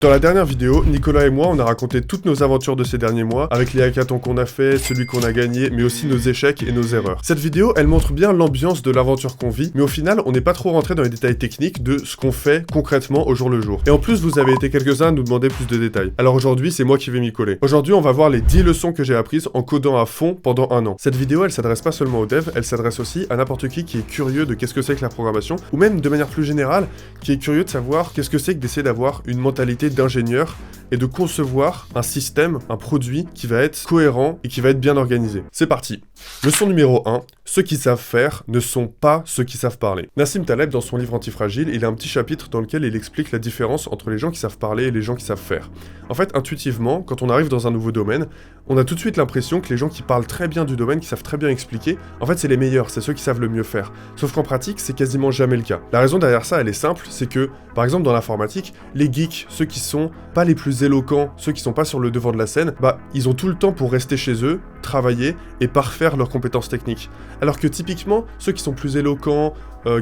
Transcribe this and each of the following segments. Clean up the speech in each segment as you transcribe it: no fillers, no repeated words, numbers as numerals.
Dans la dernière vidéo, Nicolas et moi, on a raconté toutes nos aventures de ces derniers mois, avec les hackathons qu'on a fait, celui qu'on a gagné, mais aussi nos échecs et nos erreurs. Cette vidéo, elle montre bien l'ambiance de l'aventure qu'on vit, mais au final, on n'est pas trop rentré dans les détails techniques de ce qu'on fait concrètement au jour le jour. Et en plus, vous avez été quelques-uns à nous demander plus de détails. Alors aujourd'hui, c'est moi qui vais m'y coller. Aujourd'hui, on va voir les 10 leçons que j'ai apprises en codant à fond pendant un an. Cette vidéo, elle s'adresse pas seulement aux devs, elle s'adresse aussi à n'importe qui est curieux de qu'est-ce que c'est que la programmation, ou même de manière plus générale, qui est curieux de savoir qu'est-ce que c'est que d'essayer d'avoir une mentalité d'ingénieur et de concevoir un système, un produit qui va être cohérent et qui va être bien organisé. C'est parti. Leçon numéro 1, ceux qui savent faire ne sont pas ceux qui savent parler. Nassim Taleb, dans son livre Antifragile, il a un petit chapitre dans lequel il explique la différence entre les gens qui savent parler et les gens qui savent faire. En fait, intuitivement, quand on arrive dans un nouveau domaine, on a tout de suite l'impression que les gens qui parlent très bien du domaine, qui savent très bien expliquer, en fait c'est les meilleurs, c'est ceux qui savent le mieux faire. Sauf qu'en pratique, c'est quasiment jamais le cas. La raison derrière ça, elle est simple, c'est que, par exemple dans l'informatique, les geeks, ceux qui sont pas les plus éloquents, ceux qui sont pas sur le devant de la scène, ils ont tout le temps pour rester chez eux, travailler et parfaire leurs compétences techniques. Alors que typiquement, ceux qui sont plus éloquents,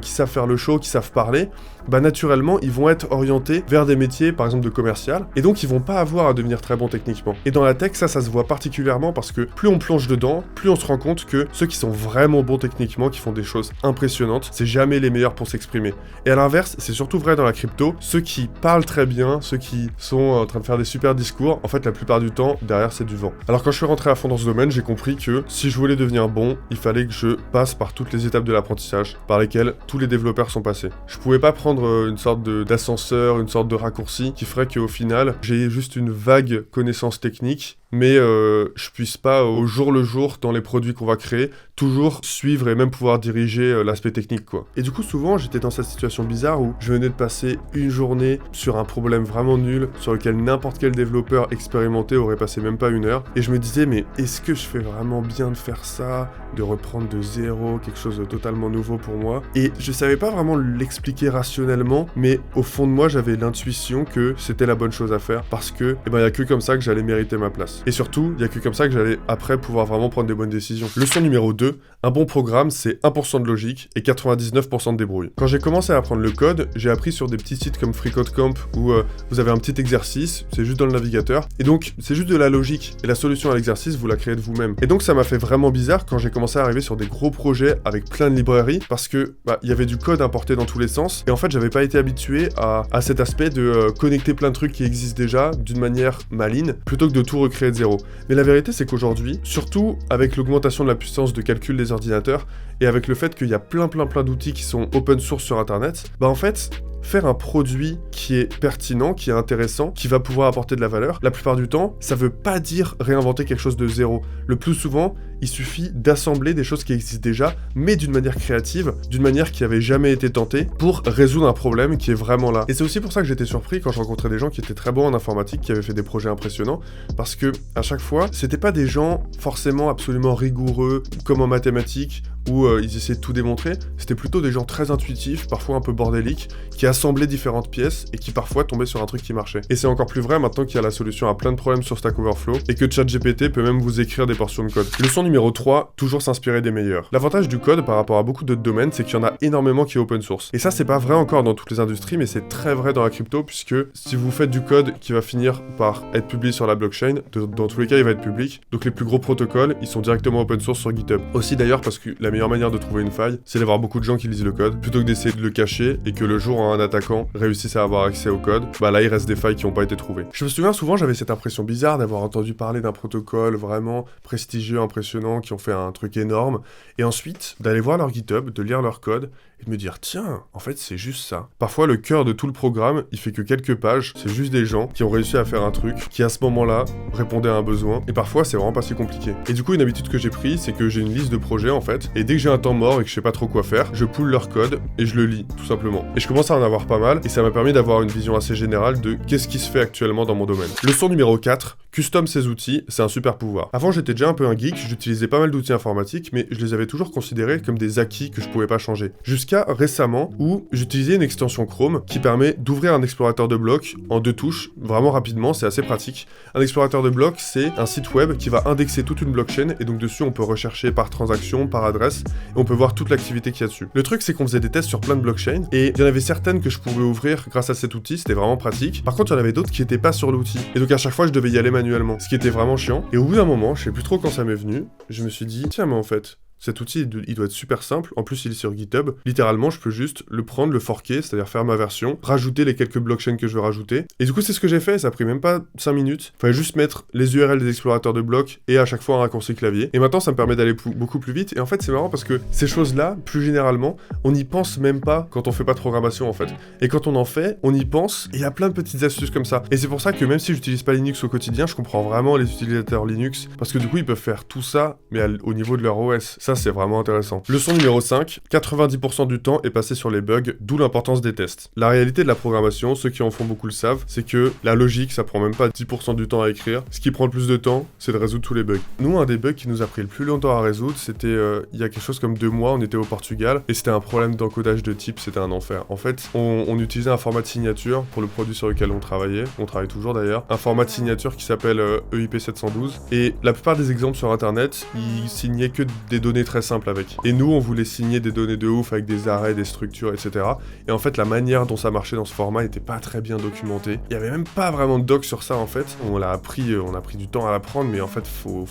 qui savent faire le show, qui savent parler, naturellement, ils vont être orientés vers des métiers, par exemple de commercial, et donc ils vont pas avoir à devenir très bons techniquement. Et dans la tech, ça se voit particulièrement parce que plus on plonge dedans, plus on se rend compte que ceux qui sont vraiment bons techniquement, qui font des choses impressionnantes, c'est jamais les meilleurs pour s'exprimer. Et à l'inverse, c'est surtout vrai dans la crypto, ceux qui parlent très bien, ceux qui sont en train de faire des super discours, en fait la plupart du temps, derrière c'est du vent. Alors quand je suis rentré à fond dans ce domaine, j'ai compris que si je voulais devenir bon, il fallait que je passe par toutes les étapes de l'apprentissage, par lesquelles tous les développeurs sont passés. Je pouvais pas prendre une sorte d'ascenseur, une sorte de raccourci qui ferait qu'au final, j'ai juste une vague connaissance technique, mais je puisse pas au jour le jour dans les produits qu'on va créer toujours suivre et même pouvoir diriger l'aspect technique quoi. Et du coup souvent j'étais dans cette situation bizarre où je venais de passer une journée sur un problème vraiment nul sur lequel n'importe quel développeur expérimenté aurait passé même pas une heure et je me disais mais est-ce que je fais vraiment bien de faire ça, de reprendre de zéro quelque chose de totalement nouveau pour moi, et je savais pas vraiment l'expliquer rationnellement, mais au fond de moi j'avais l'intuition que c'était la bonne chose à faire parce que y a que comme ça que j'allais mériter ma place. Et surtout, il n'y a que comme ça que j'allais après pouvoir vraiment prendre des bonnes décisions. Leçon numéro 2, un bon programme c'est 1% de logique et 99% de débrouille. Quand j'ai commencé à apprendre le code, j'ai appris sur des petits sites comme FreeCodeCamp où vous avez un petit exercice, c'est juste dans le navigateur, et donc c'est juste de la logique, et la solution à l'exercice vous la créez de vous-même. Et donc ça m'a fait vraiment bizarre quand j'ai commencé à arriver sur des gros projets avec plein de librairies, parce que il y avait du code importé dans tous les sens, et en fait j'avais pas été habitué à cet aspect de connecter plein de trucs qui existent déjà d'une manière maligne, plutôt que de tout recréer de zéro. Mais la vérité c'est qu'aujourd'hui, surtout avec l'augmentation de la puissance de calcul des ordinateurs, et avec le fait qu'il y a plein d'outils qui sont open source sur internet, en fait, faire un produit qui est pertinent, qui est intéressant, qui va pouvoir apporter de la valeur, la plupart du temps, ça veut pas dire réinventer quelque chose de zéro. Le plus souvent, il suffit d'assembler des choses qui existent déjà, mais d'une manière créative, d'une manière qui avait jamais été tentée, pour résoudre un problème qui est vraiment là. Et c'est aussi pour ça que j'étais surpris quand je rencontrais des gens qui étaient très bons en informatique, qui avaient fait des projets impressionnants, parce que, à chaque fois, c'était pas des gens forcément absolument rigoureux, comme en mathématiques, où ils essayaient de tout démontrer, c'était plutôt des gens très intuitifs, parfois un peu bordéliques, qui assemblaient différentes pièces et qui parfois tombaient sur un truc qui marchait. Et c'est encore plus vrai maintenant qu'il y a la solution à plein de problèmes sur Stack Overflow et que ChatGPT peut même vous écrire des portions de code. Leçon numéro 3, toujours s'inspirer des meilleurs. L'avantage du code par rapport à beaucoup d'autres domaines, c'est qu'il y en a énormément qui est open source. Et ça, c'est pas vrai encore dans toutes les industries, mais c'est très vrai dans la crypto, puisque si vous faites du code qui va finir par être publié sur la blockchain, dans tous les cas, il va être public. Donc les plus gros protocoles, ils sont directement open source sur GitHub. Aussi d'ailleurs, parce que la meilleure manière de trouver une faille, c'est d'avoir beaucoup de gens qui lisent le code, plutôt que d'essayer de le cacher et que le jour où un attaquant réussisse à avoir accès au code, là il reste des failles qui n'ont pas été trouvées. Je me souviens souvent, j'avais cette impression bizarre d'avoir entendu parler d'un protocole vraiment prestigieux, impressionnant, qui ont fait un truc énorme, et ensuite d'aller voir leur GitHub, de lire leur code, et de me dire tiens, en fait c'est juste ça. Parfois le cœur de tout le programme, il fait que quelques pages, c'est juste des gens qui ont réussi à faire un truc qui à ce moment-là répondait à un besoin, et parfois c'est vraiment pas si compliqué. Et du coup une habitude que j'ai prise, c'est que j'ai une liste de projets en fait, et dès que j'ai un temps mort et que je sais pas trop quoi faire, je poule leur code et je le lis, tout simplement. Et je commence à en avoir pas mal, et ça m'a permis d'avoir une vision assez générale de qu'est-ce qui se fait actuellement dans mon domaine. Leçon numéro 4, custom ses outils, c'est un super pouvoir. Avant j'étais déjà un peu un geek, j'utilisais pas mal d'outils informatiques, mais je les avais toujours considérés comme des acquis que je pouvais pas changer. Jusqu'à récemment où j'utilisais une extension Chrome qui permet d'ouvrir un explorateur de blocs en 2 touches, vraiment rapidement, c'est assez pratique. Un explorateur de blocs, c'est un site web qui va indexer toute une blockchain et donc dessus on peut rechercher par transaction, par adresse et on peut voir toute l'activité qu'il y a dessus. Le truc c'est qu'on faisait des tests sur plein de blockchains et il y en avait certaines que je pouvais ouvrir grâce à cet outil, c'était vraiment pratique. Par contre il y en avait d'autres qui étaient pas sur l'outil et donc à chaque fois je devais y aller manuellement, ce qui était vraiment chiant. Et au bout d'un moment, je sais plus trop quand ça m'est venu, je me suis dit tiens mais en fait cet outil, il doit être super simple. En plus, il est sur GitHub. Littéralement, je peux juste le prendre, le forker, c'est-à-dire faire ma version, rajouter les quelques blockchains que je veux rajouter. Et du coup, c'est ce que j'ai fait. Ça a pris même pas 5 minutes. Fallait juste mettre les URL des explorateurs de blocs et à chaque fois un raccourci clavier. Et maintenant, ça me permet d'aller beaucoup plus vite. Et en fait, c'est marrant parce que ces choses-là, plus généralement, on n'y pense même pas quand on fait pas de programmation, en fait. Et quand on en fait, on y pense. Et il y a plein de petites astuces comme ça. Et c'est pour ça que même si j'utilise pas Linux au quotidien, je comprends vraiment les utilisateurs Linux. Parce que du coup, ils peuvent faire tout ça, mais au niveau de leur OS. Ça, c'est vraiment intéressant. Leçon numéro 5, 90% du temps est passé sur les bugs, d'où l'importance des tests. La réalité de la programmation, ceux qui en font beaucoup le savent, c'est que la logique, ça prend même pas 10% du temps à écrire. Ce qui prend le plus de temps, c'est de résoudre tous les bugs. Nous, un des bugs qui nous a pris le plus longtemps à résoudre, c'était il y a quelque chose comme 2 mois, on était au Portugal, et c'était un problème d'encodage de type, c'était un enfer. En fait, on utilisait un format de signature pour le produit sur lequel on travaillait, on travaille toujours d'ailleurs, un format de signature qui s'appelle EIP 712, et la plupart des exemples sur internet, ils signaient que des données très simples avec. Et nous, on voulait signer des données de ouf avec des arrêts, des structures, etc. Et en fait, la manière dont ça marchait dans ce format était pas très bien documentée. Il y avait même pas vraiment de doc sur ça, en fait. On l'a appris, on a pris du temps à l'apprendre, mais en fait, faut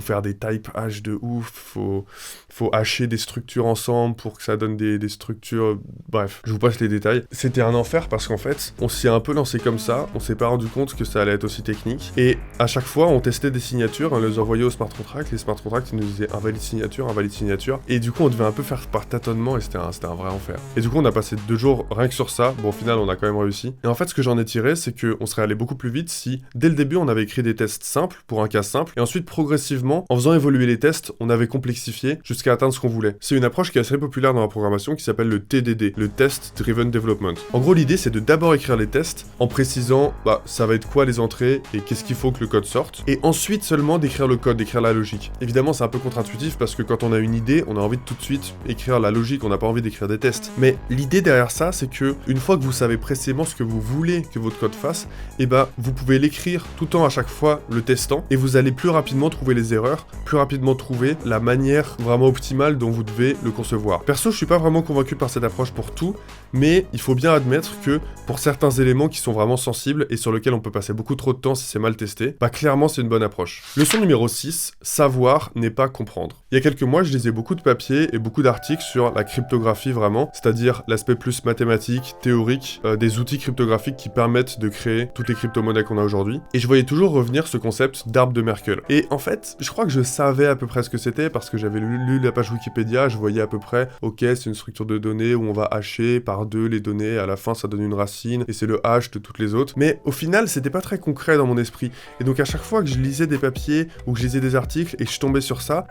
faire des type hash de ouf, faut hasher des structures ensemble pour que ça donne des structures... Bref, je vous passe les détails. C'était un enfer parce qu'en fait, on s'y est un peu lancé comme ça, on s'est pas rendu compte que ça allait être aussi technique. Et à chaque fois, on testait des signatures, on les envoyait au smart contract, les smart contracts, ils nous disaient invalide signature, et du coup on devait un peu faire par tâtonnement et c'était un vrai enfer. Et du coup on a passé 2 jours rien que sur ça, bon au final on a quand même réussi. Et en fait ce que j'en ai tiré c'est qu'on serait allé beaucoup plus vite si dès le début on avait écrit des tests simples pour un cas simple et ensuite progressivement en faisant évoluer les tests on avait complexifié jusqu'à atteindre ce qu'on voulait. C'est une approche qui est assez populaire dans la programmation qui s'appelle le TDD, le Test Driven Development. En gros l'idée c'est de d'abord écrire les tests en précisant ça va être quoi les entrées et qu'est-ce qu'il faut que le code sorte et ensuite seulement d'écrire le code, d'écrire la logique. Évidemment c'est un peu contre-intuitif parce que quand on a une idée on a envie de tout de suite écrire la logique, on n'a pas envie d'écrire des tests. Mais l'idée derrière ça, c'est que une fois que vous savez précisément ce que vous voulez que votre code fasse, vous pouvez l'écrire tout en à chaque fois le testant et vous allez plus rapidement trouver les erreurs, plus rapidement trouver la manière vraiment optimale dont vous devez le concevoir. Perso, je suis pas vraiment convaincu par cette approche pour tout, mais il faut bien admettre que pour certains éléments qui sont vraiment sensibles et sur lesquels on peut passer beaucoup trop de temps si c'est mal testé, clairement c'est une bonne approche. Leçon numéro 6, savoir n'est pas comprendre. Il y a quelques mois, je lisais beaucoup de papiers et beaucoup d'articles sur la cryptographie vraiment, c'est-à-dire l'aspect plus mathématique, théorique, des outils cryptographiques qui permettent de créer toutes les crypto-monnaies qu'on a aujourd'hui. Et je voyais toujours revenir ce concept d'arbre de Merkle. Et en fait, je crois que je savais à peu près ce que c'était parce que j'avais lu la page Wikipédia, je voyais à peu près, ok, c'est une structure de données où on va hasher par 2 les données, à la fin ça donne une racine et c'est le hash de toutes les autres. Mais au final, c'était pas très concret dans mon esprit. Et donc à chaque fois que je lisais des papiers ou que je lisais des articles et que je tombais sur ça,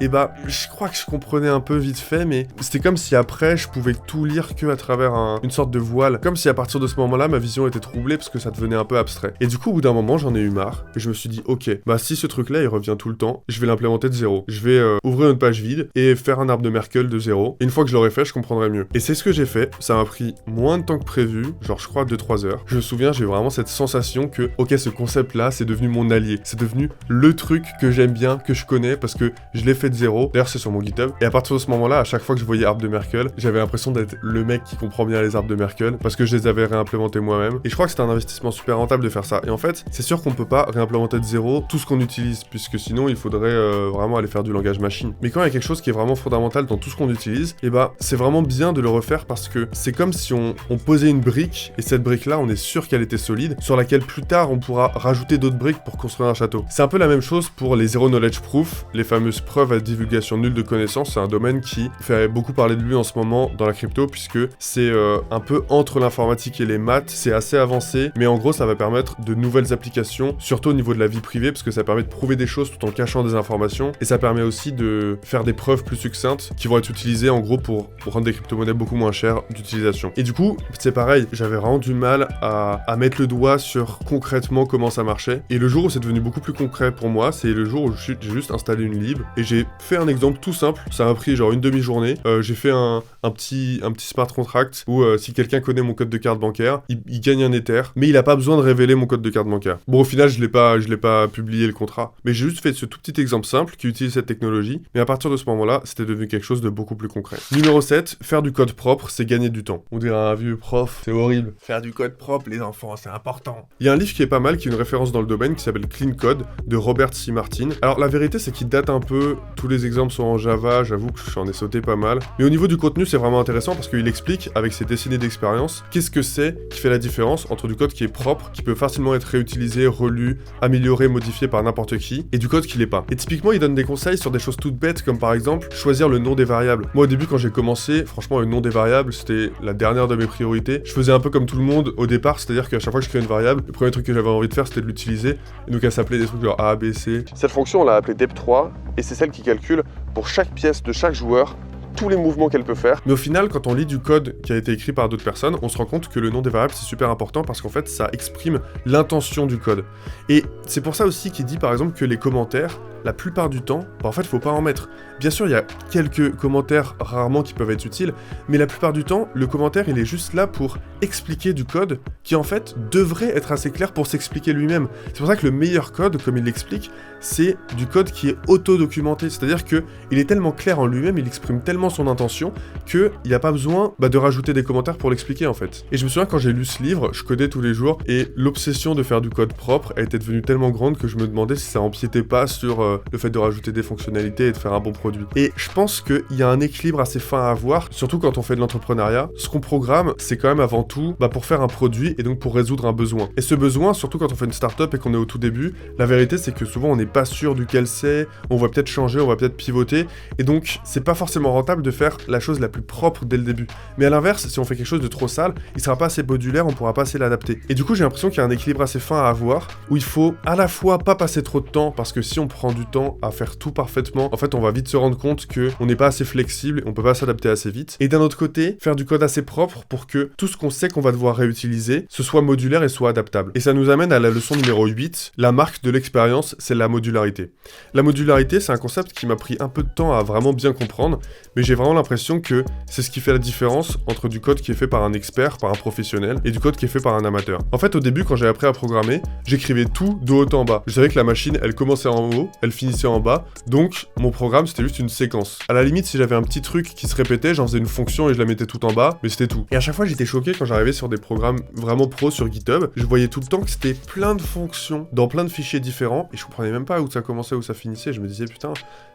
je crois que je comprenais un peu vite fait, mais c'était comme si après je pouvais tout lire que à travers une sorte de voile, comme si à partir de ce moment-là ma vision était troublée parce que ça devenait un peu abstrait. Et du coup au bout d'un moment j'en ai eu marre et je me suis dit ok, si ce truc là il revient tout le temps, je vais l'implémenter de zéro. Je vais ouvrir une page vide et faire un arbre de Merkle de zéro. Et une fois que je l'aurai fait, je comprendrai mieux. Et c'est ce que j'ai fait, ça m'a pris moins de temps que prévu, genre je crois 2-3 heures. Je me souviens, j'ai vraiment cette sensation que ok, ce concept là c'est devenu mon allié, c'est devenu le truc que j'aime bien, que je connais parce que je l'ai fait de zéro. D'ailleurs c'est sur mon GitHub. Et à partir de ce moment-là, à chaque fois que je voyais arbre de Merkle, j'avais l'impression d'être le mec qui comprend bien les arbres de Merkle parce que je les avais réimplémentés moi-même. Et je crois que c'est un investissement super rentable de faire ça. Et en fait, c'est sûr qu'on peut pas réimplémenter de zéro tout ce qu'on utilise puisque sinon il faudrait vraiment aller faire du langage machine. Mais quand il y a quelque chose qui est vraiment fondamental dans tout ce qu'on utilise, c'est vraiment bien de le refaire parce que c'est comme si on posait une brique et cette brique-là, on est sûr qu'elle était solide, sur laquelle plus tard on pourra rajouter d'autres briques pour construire un château. C'est un peu la même chose pour les zero knowledge proof, les fameuses preuves à divulgation nulle modules de connaissances, c'est un domaine qui fait beaucoup parler de lui en ce moment dans la crypto, puisque c'est un peu entre l'informatique et les maths, c'est assez avancé, mais en gros ça va permettre de nouvelles applications, surtout au niveau de la vie privée, parce que ça permet de prouver des choses tout en cachant des informations, et ça permet aussi de faire des preuves plus succinctes, qui vont être utilisées en gros pour rendre des crypto-monnaies beaucoup moins chères d'utilisation. Et du coup, c'est pareil, j'avais vraiment du mal à mettre le doigt sur concrètement comment ça marchait, et le jour où c'est devenu beaucoup plus concret pour moi, c'est le jour où j'ai juste installé une lib, et j'ai fait un exemple tout simple, ça m'a pris genre une demi-journée, j'ai fait un petit smart contract où si quelqu'un connaît mon code de carte bancaire, il gagne un Ether, mais il a pas besoin de révéler mon code de carte bancaire. Bon, au final, je l'ai pas publié le contrat, mais j'ai juste fait ce tout petit exemple simple qui utilise cette technologie, mais à partir de ce moment-là, c'était devenu quelque chose de beaucoup plus concret. Numéro 7, faire du code propre, c'est gagner du temps. On dirait un vieux prof, c'est horrible. Faire du code propre, les enfants, c'est important. Il y a un livre qui est pas mal, qui est une référence dans le domaine, qui s'appelle Clean Code, de Robert C. Martin. Alors, la vérité, c'est qu'il date un peu, tous les exemples sont en Java, j'avoue que j'en ai sauté pas mal. Mais au niveau du contenu, c'est vraiment intéressant parce qu'il explique, avec ses décennies d'expérience, qu'est-ce que c'est qui fait la différence entre du code qui est propre, qui peut facilement être réutilisé, relu, amélioré, modifié par n'importe qui, et du code qui l'est pas. Et typiquement, il donne des conseils sur des choses toutes bêtes, comme par exemple, choisir le nom des variables. Moi, au début, quand j'ai commencé, franchement, le nom des variables, c'était la dernière de mes priorités. Je faisais un peu comme tout le monde au départ, c'est-à-dire qu'à chaque fois que je créais une variable, le premier truc que j'avais envie de faire, c'était de l'utiliser, et donc elle s'appelait des trucs genre A, B, C. Cette fonction, on l'a appelée dep3, et c'est celle qui calcule pour chaque pièce de chaque joueur tous les mouvements qu'elle peut faire. Mais au final, quand on lit du code qui a été écrit par d'autres personnes, on se rend compte que le nom des variables, c'est super important parce qu'en fait, ça exprime l'intention du code. Et c'est pour ça aussi qu'il dit, par exemple, que les commentaires, la plupart du temps, en fait, faut pas en mettre. Bien sûr, il y a quelques commentaires rarement qui peuvent être utiles, mais la plupart du temps, le commentaire, il est juste là pour expliquer du code qui, en fait, devrait être assez clair pour s'expliquer lui-même. C'est pour ça que le meilleur code, comme il l'explique, c'est du code qui est auto-documenté. C'est-à-dire que il est tellement clair en lui-même, il exprime tellement son intention, qu'il n'y a pas besoin de rajouter des commentaires pour l'expliquer, en fait. Et je me souviens, quand j'ai lu ce livre, je codais tous les jours, et l'obsession de faire du code propre a été devenue tellement grande que je me demandais si ça empiétait pas sur le fait de rajouter des fonctionnalités et de faire un bon produit. Et je pense qu'il y a un équilibre assez fin à avoir, surtout quand on fait de l'entrepreneuriat. Ce qu'on programme, c'est quand même avant tout pour faire un produit et donc pour résoudre un besoin. Et ce besoin, surtout quand on fait une startup et qu'on est au tout début, la vérité c'est que souvent on n'est pas sûr duquel c'est, on va peut-être changer, on va peut-être pivoter, et donc c'est pas forcément rentable de faire la chose la plus propre dès le début. Mais à l'inverse, si on fait quelque chose de trop sale, il sera pas assez modulaire, on pourra pas assez l'adapter. Et du coup, j'ai l'impression qu'il y a un équilibre assez fin à avoir, où il faut à la fois pas passer trop de temps, parce que si on prend du temps à faire tout parfaitement, en fait on va vite se rendre compte que on n'est pas assez flexible et on peut pas s'adapter assez vite. Et d'un autre côté, faire du code assez propre pour que tout ce qu'on sait qu'on va devoir réutiliser, ce soit modulaire et soit adaptable. Et ça nous amène à la leçon numéro 8, la marque de l'expérience, c'est la modularité. La modularité, c'est un concept qui m'a pris un peu de temps à vraiment bien comprendre, mais j'ai vraiment l'impression que c'est ce qui fait la différence entre du code qui est fait par un expert, par un professionnel, et du code qui est fait par un amateur. En fait, au début, quand j'ai appris à programmer, j'écrivais tout de haut en bas. Je savais que la machine, elle commençait en haut, elle finissait en bas, donc mon programme, c'était juste une séquence. À la limite, si j'avais un petit truc qui se répétait, j'en faisais une fonction et je la mettais tout en bas, mais c'était tout. Et à chaque fois, j'étais choqué quand j'arrivais sur des programmes vraiment pro sur GitHub, je voyais tout le temps que c'était plein de fonctions, dans plein de fichiers différents, et je comprenais même pas où ça commençait, où ça finissait, je me disais, putain,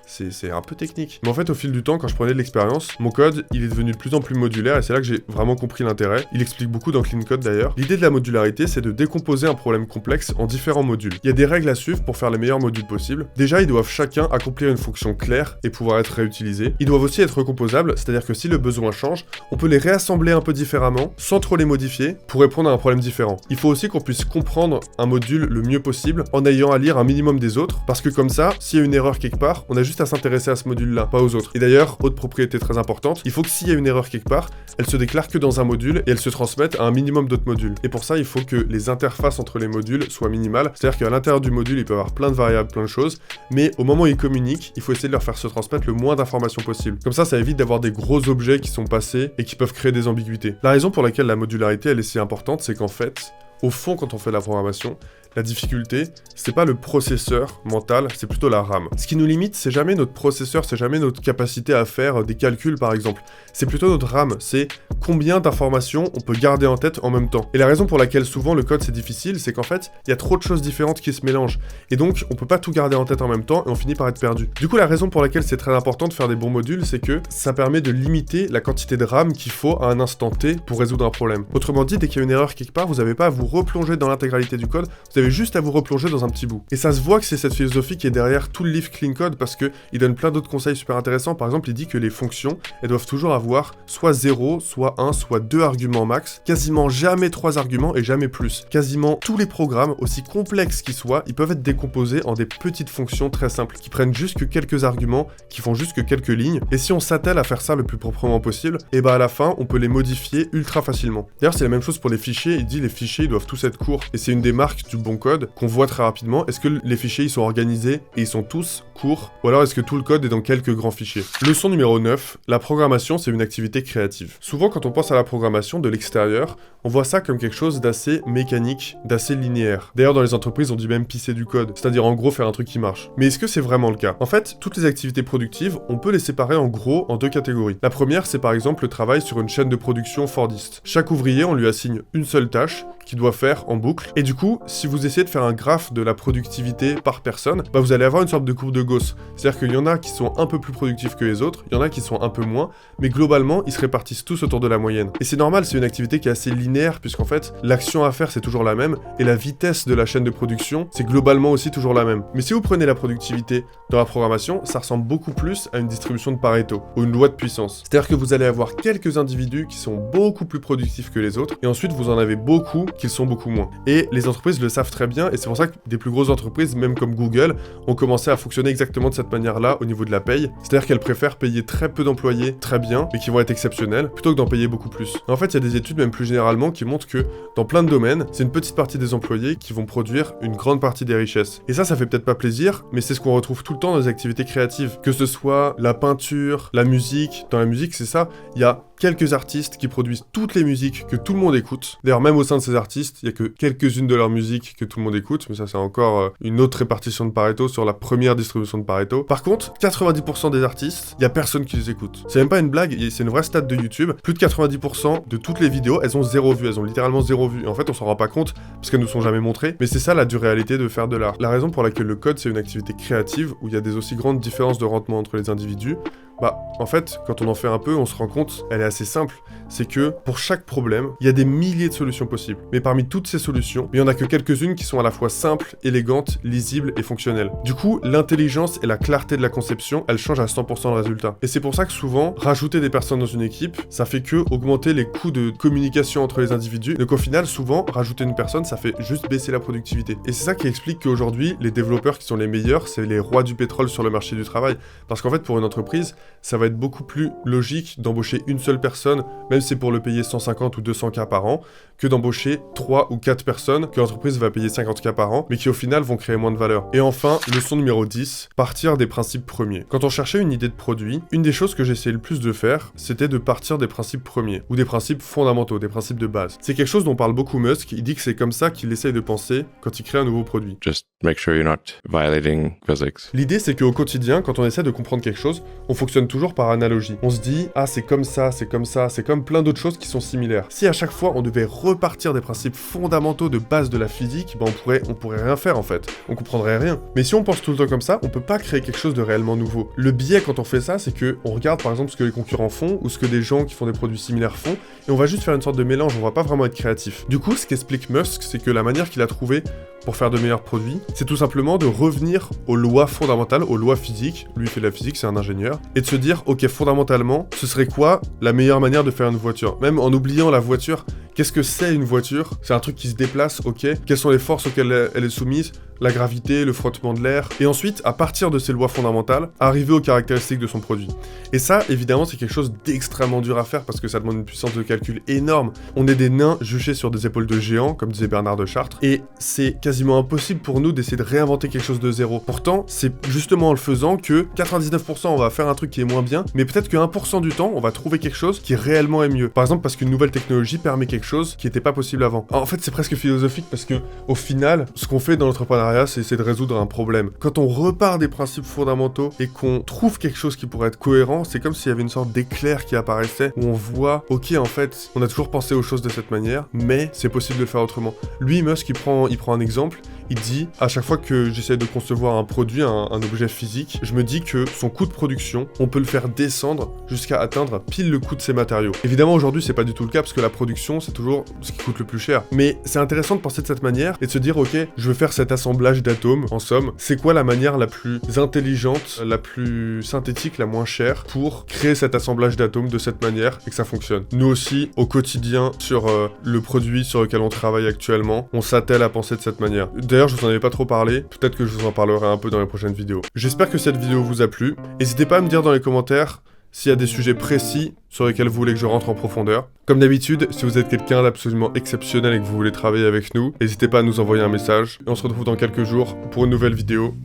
c'est un peu technique. Mais en fait, au fil du temps, quand je prenais de l'expérience, mon code, il est devenu de plus en plus modulaire, et c'est là que j'ai vraiment compris l'intérêt. Il explique beaucoup dans Clean Code d'ailleurs. L'idée de la modularité, c'est de décomposer un problème complexe en différents modules. Il y a des règles à suivre pour faire les meilleurs modules possibles. Déjà, ils doivent chacun accomplir une fonction claire et pouvoir être réutilisés. Ils doivent aussi être recomposables, c'est-à-dire que si le besoin change, on peut les réassembler un peu différemment, sans trop les modifier, pour répondre à un problème différent. Il faut aussi qu'on puisse comprendre un module le mieux possible, en ayant à lire un minimum des autres, parce que comme ça, s'il y a une erreur quelque part, on a juste à s'intéresser à ce module-là, pas aux autres. Et d'ailleurs, autre propriété très importante, il faut que s'il y a une erreur quelque part, elle se déclare que dans un module et elle se transmette à un minimum d'autres modules. Et pour ça, il faut que les interfaces entre les modules soient minimales, c'est-à-dire qu'à l'intérieur du module, il peut y avoir plein de variables, plein de choses, mais au moment où ils communiquent, il faut essayer de leur faire se transmettre le moins d'informations possible. Comme ça évite d'avoir des gros objets qui sont passés et qui peuvent créer des ambiguïtés. La raison pour laquelle la modularité, elle est si importante, c'est qu'en fait, au fond, quand on fait de la programmation, la difficulté, c'est pas le processeur mental, c'est plutôt la RAM. Ce qui nous limite, c'est jamais notre processeur, c'est jamais notre capacité à faire des calculs par exemple. C'est plutôt notre RAM, c'est combien d'informations on peut garder en tête en même temps. Et la raison pour laquelle souvent le code c'est difficile, c'est qu'en fait, il y a trop de choses différentes qui se mélangent. Et donc, on peut pas tout garder en tête en même temps et on finit par être perdu. Du coup, la raison pour laquelle c'est très important de faire des bons modules, c'est que ça permet de limiter la quantité de RAM qu'il faut à un instant T pour résoudre un problème. Autrement dit, dès qu'il y a une erreur quelque part, vous n'avez pas à vous replonger dans l'intégralité du code, vous avez avez juste à vous replonger dans un petit bout. Et ça se voit que c'est cette philosophie qui est derrière tout le livre Clean Code parce que il donne plein d'autres conseils super intéressants. Par exemple, il dit que les fonctions, elles doivent toujours avoir soit 0, soit 1, soit 2 arguments max, quasiment jamais 3 arguments et jamais plus. Quasiment tous les programmes, aussi complexes qu'ils soient, ils peuvent être décomposés en des petites fonctions très simples, qui prennent juste que quelques arguments, qui font juste que quelques lignes, et si on s'attelle à faire ça le plus proprement possible, et bah à la fin, on peut les modifier ultra facilement. D'ailleurs, c'est la même chose pour les fichiers, il dit les fichiers, ils doivent tous être courts, et c'est une des marques du bon code qu'on voit très rapidement. Est-ce que les fichiers, ils sont organisés, et ils sont tous courts, ou alors est-ce que tout le code est dans quelques grands fichiers? Leçon numéro 9, la programmation, c'est une activité créative. Souvent, quand on pense à la programmation de l'extérieur, on voit ça comme quelque chose d'assez mécanique, d'assez linéaire. D'ailleurs, dans les entreprises, on dit même pisser du code, c'est-à-dire en gros faire un truc qui marche. Mais est-ce que c'est vraiment le cas? En fait, toutes les activités productives, on peut les séparer en gros en deux catégories. La première, c'est par exemple le travail sur une chaîne de production Fordiste. Chaque ouvrier, on lui assigne une seule tâche qu'il doit faire en boucle. Et du coup, si vous essayez de faire un graphe de la productivité par personne, bah vous allez avoir une sorte de courbe de Gauss. C'est-à-dire qu'il y en a qui sont un peu plus productifs que les autres, il y en a qui sont un peu moins, mais globalement, ils se répartissent tous autour de la moyenne. Et c'est normal, c'est une activité qui est assez linéaire, puisqu'en fait, l'action à faire, c'est toujours la même, et la vitesse de la chaîne de production, c'est globalement aussi toujours la même. Mais si vous prenez la productivité dans la programmation, ça ressemble beaucoup plus à une distribution de Pareto, ou une loi de puissance. C'est-à-dire que vous allez avoir quelques individus qui sont beaucoup plus productifs que les autres, et ensuite vous en avez beaucoup qui sont beaucoup moins. Et les entreprises le savent très bien, et c'est pour ça que des plus grosses entreprises, même comme Google, ont commencé à fonctionner exactement de cette manière-là au niveau de la paye. C'est-à-dire qu'elles préfèrent payer très peu d'employés très bien, mais qui vont être exceptionnels, plutôt que d'en payer beaucoup plus. Et en fait, il y a des études, même plus généralement, qui montrent que dans plein de domaines, c'est une petite partie des employés qui vont produire une grande partie des richesses. Et ça fait peut-être pas plaisir, mais c'est ce qu'on retrouve tout le temps dans les activités créatives. Que ce soit la peinture, la musique. Dans la musique, c'est ça, il y a quelques artistes qui produisent toutes les musiques que tout le monde écoute. D'ailleurs, même au sein de ces artistes, il y a que quelques-unes de leurs musiques que tout le monde écoute, mais ça c'est encore une autre répartition de Pareto sur la première distribution de Pareto. Par contre, 90% des artistes, il y a personne qui les écoute. C'est même pas une blague, c'est une vraie stat de YouTube. Plus de 90% de toutes les vidéos, elles ont 0 vue, elles ont littéralement 0 vue. Et en fait, on s'en rend pas compte parce qu'elles nous sont jamais montrées, mais c'est ça la dure réalité de faire de l'art. La raison pour laquelle le code c'est une activité créative où il y a des aussi grandes différences de rendement entre les individus, bah, en fait, quand on en fait un peu, on se rend compte, elle est assez simple, c'est que pour chaque problème, il y a des milliers de solutions possibles. Mais parmi toutes ces solutions, il y en a que quelques-unes qui sont à la fois simples, élégantes, lisibles et fonctionnelles. Du coup, l'intelligence et la clarté de la conception, elles changent à 100% le résultat. Et c'est pour ça que souvent, rajouter des personnes dans une équipe, ça fait que augmenter les coûts de communication entre les individus. Donc au final, souvent, rajouter une personne, ça fait juste baisser la productivité. Et c'est ça qui explique qu'aujourd'hui, les développeurs qui sont les meilleurs, c'est les rois du pétrole sur le marché du travail. Parce qu'en fait, pour une entreprise, ça va être beaucoup plus logique d'embaucher une seule personne, même si c'est pour le payer 150 ou 200K par an, que d'embaucher 3 ou 4 personnes que l'entreprise va payer 50K par an, mais qui au final vont créer moins de valeur. Et enfin, leçon numéro 10, partir des principes premiers. Quand on cherchait une idée de produit, une des choses que j'essayais le plus de faire, c'était de partir des principes premiers, ou des principes fondamentaux, des principes de base. C'est quelque chose dont parle beaucoup Musk, il dit que c'est comme ça qu'il essaye de penser quand il crée un nouveau produit. Just make sure you're not violating physics. L'idée, c'est qu'au quotidien, quand on essaie de comprendre quelque chose, on fonctionne toujours par analogie. On se dit, ah c'est comme ça, c'est comme ça, c'est comme plein d'autres choses qui sont similaires. Si à chaque fois on devait repartir des principes fondamentaux de base de la physique, ben on pourrait rien faire en fait. On comprendrait rien. Mais si on pense tout le temps comme ça, on peut pas créer quelque chose de réellement nouveau. Le biais quand on fait ça, c'est que on regarde par exemple ce que les concurrents font ou ce que des gens qui font des produits similaires font et on va juste faire une sorte de mélange, on va pas vraiment être créatif. Du coup, ce qu'explique Musk, c'est que la manière qu'il a trouvé pour faire de meilleurs produits, c'est tout simplement de revenir aux lois fondamentales, aux lois physiques. Lui, il fait de la physique, c'est un ingénieur. Et de se dire, ok, fondamentalement, ce serait quoi la meilleure manière de faire une voiture? Même en oubliant la voiture, qu'est-ce que c'est une voiture? C'est un truc qui se déplace, ok. Quelles sont les forces auxquelles elle est soumise? La gravité, le frottement de l'air, et ensuite, à partir de ces lois fondamentales, arriver aux caractéristiques de son produit. Et ça, évidemment, c'est quelque chose d'extrêmement dur à faire parce que ça demande une puissance de calcul énorme. On est des nains juchés sur des épaules de géants, comme disait Bernard de Chartres, et c'est quasiment impossible pour nous d'essayer de réinventer quelque chose de zéro. Pourtant, c'est justement en le faisant que 99% on va faire un truc qui est moins bien, mais peut-être que 1% du temps, on va trouver quelque chose qui réellement est mieux. Par exemple, parce qu'une nouvelle technologie permet quelque chose qui n'était pas possible avant. Alors, en fait, c'est presque philosophique parce que, au final, ce qu'on fait dans l'entrepreneuriat, c'est essayer de résoudre un problème. Quand on repart des principes fondamentaux et qu'on trouve quelque chose qui pourrait être cohérent, c'est comme s'il y avait une sorte d'éclair qui apparaissait où on voit, ok, en fait, on a toujours pensé aux choses de cette manière, mais c'est possible de le faire autrement. Lui, Musk, il prend un exemple, il dit, à chaque fois que j'essaie de concevoir un produit, un objet physique, je me dis que son coût de production, on peut le faire descendre jusqu'à atteindre pile le coût de ses matériaux. Évidemment, aujourd'hui, c'est pas du tout le cas, parce que la production, c'est toujours ce qui coûte le plus cher. Mais c'est intéressant de penser de cette manière, et de se dire, ok, je veux faire cet assemblage d'atomes, en somme, c'est quoi la manière la plus intelligente, la plus synthétique, la moins chère, pour créer cet assemblage d'atomes de cette manière, et que ça fonctionne. Nous aussi, au quotidien, sur le produit sur lequel on travaille actuellement, on s'attelle à penser de cette manière. D'ailleurs, je vous en avais pas trop parlé, peut-être que je vous en parlerai un peu dans les prochaines vidéos. J'espère que cette vidéo vous a plu. N'hésitez pas à me dire dans les commentaires s'il y a des sujets précis sur lesquels vous voulez que je rentre en profondeur. Comme d'habitude, si vous êtes quelqu'un d'absolument exceptionnel et que vous voulez travailler avec nous, n'hésitez pas à nous envoyer un message. Et on se retrouve dans quelques jours pour une nouvelle vidéo.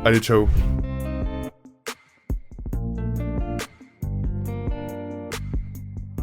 Allez, ciao!